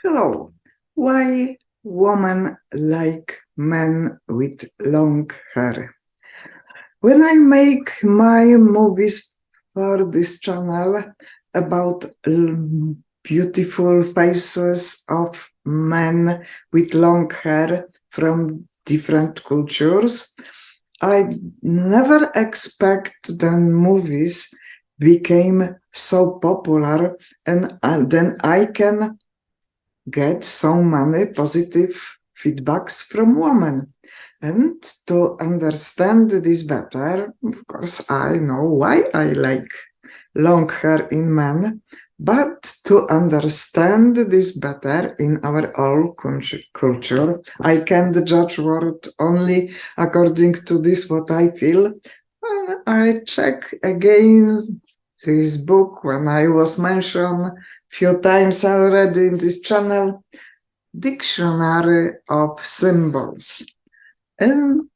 Hello. Why women like men with long hair? When I make my movies for this channel about beautiful faces of men with long hair from different cultures, I never expect the movies became so popular and then I can get so many positive feedbacks from women. And to understand this better, of course, I know why I like long hair in men, but to understand this better in our own culture, I can judge word only according to this what I feel. I check again this book when I was mentioned few times already in this channel, Dictionary of Symbols. And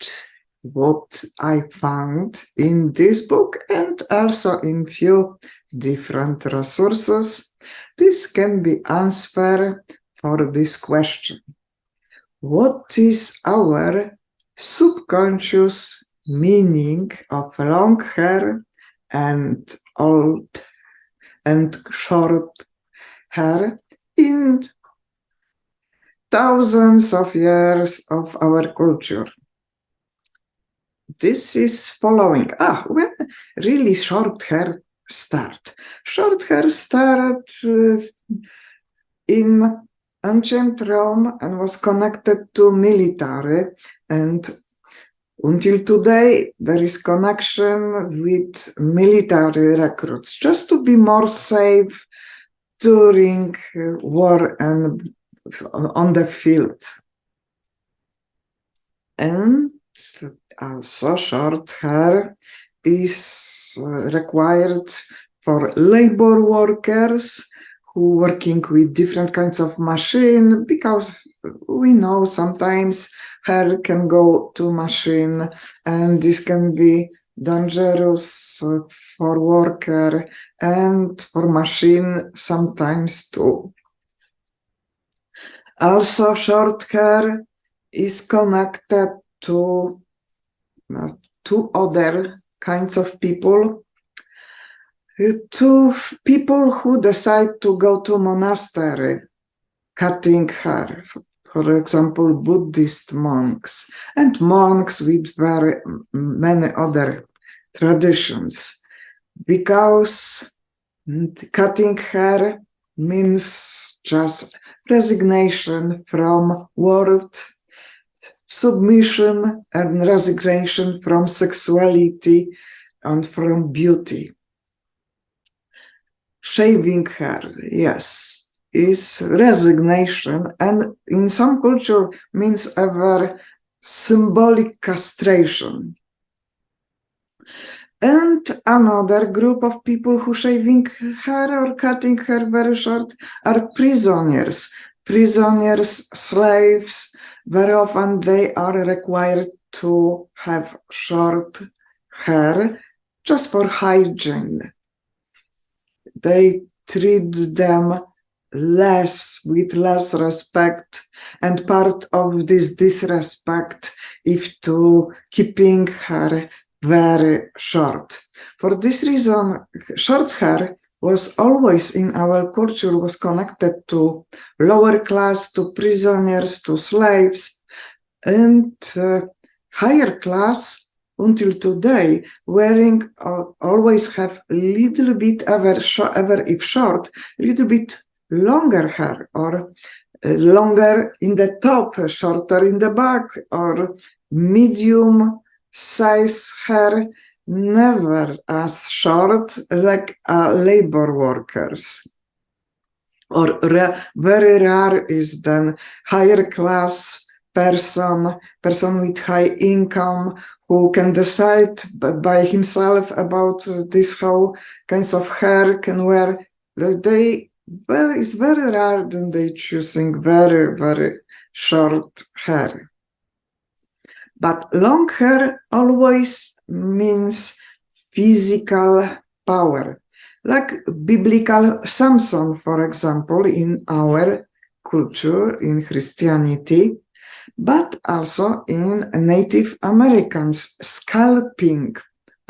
what I found in this book and also in few different resources, this can be answer for this question. What is our subconscious meaning of long hair and old and short hair in thousands of years of our culture? This is following. When really short hair start? Short hair started in ancient Rome and was connected to military, and until today there is connection with military recruits just to be more safe during war and on the field. And also short hair is required for labor workers who working with different kinds of machine, because we know sometimes hair can go to machine and this can be dangerous for worker and for machine sometimes too. Also, short hair is connected to two other kinds of people, to people who decide to go to monastery, cutting hair, for example, Buddhist monks, and monks with very many other traditions, because cutting hair means just resignation from world, submission and resignation from sexuality and from beauty. Shaving hair, yes, is resignation, and in some culture means ever symbolic castration. And another group of people who shaving hair or cutting hair very short are prisoners. Prisoners, slaves, very often they are required to have short hair just for hygiene. They treat them with less respect, and part of this disrespect is to keeping hair very short. For this reason, short hair was always in our culture was connected to lower class, to prisoners, to slaves, and higher class until today wearing always have a little bit ever if short, a little bit longer hair, or longer in the top, shorter in the back, or medium size hair, never as short like labor workers. Or very rare is then higher class person with high income who can decide by himself about this how kinds of hair can wear. It's very rare that they choosing very, very short hair. But long hair always means physical power. Like biblical Samson, for example, in our culture in Christianity, but also in Native Americans. Scalping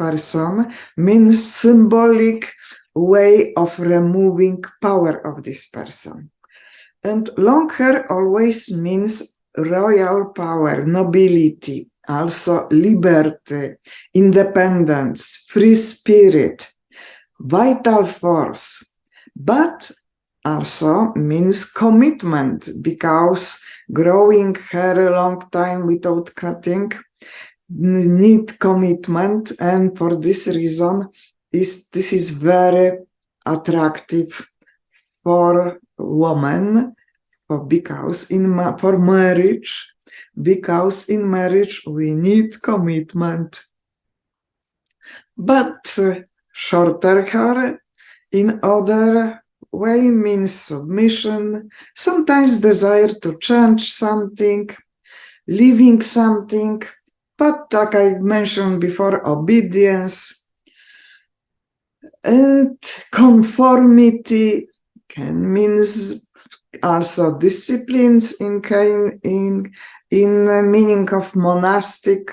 person means symbolic way of removing power of this person. And long hair always means royal power, nobility, also liberty, independence, free spirit, vital force, but also means commitment, because growing hair a long time without cutting need commitment, and for this reason this is very attractive for women, because for marriage, because in marriage we need commitment. But shorter hair in other way means submission, sometimes desire to change something, leaving something, but like I mentioned before, obedience and conformity can means also disciplines in meaning of monastic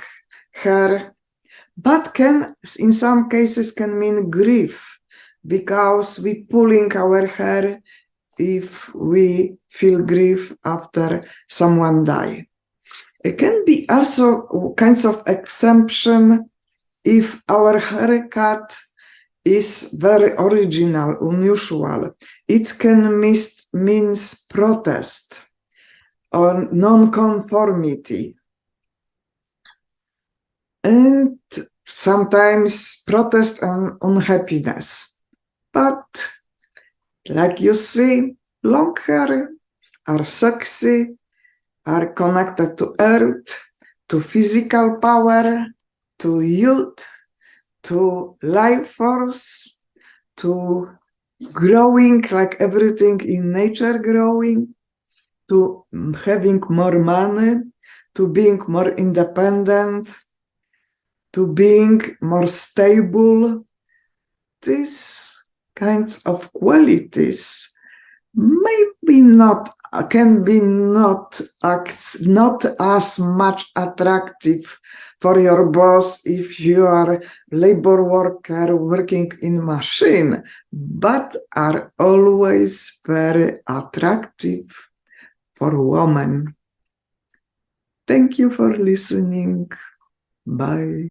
hair, but can in some cases can mean grief, because we pulling our hair if we feel grief after someone die. It can be also kinds of exemption if our haircut is very original, unusual. It can means protest or non-conformity, and sometimes protest and unhappiness. But like you see, long hair are sexy, are connected to earth, to physical power, to youth, to life force, to growing, like everything in nature growing, to having more money, to being more independent, to being more stable. These kinds of qualities maybe not can be not as much attractive for your boss if you are labor worker working in machine, but are always very attractive for women. Thank you for listening. Bye.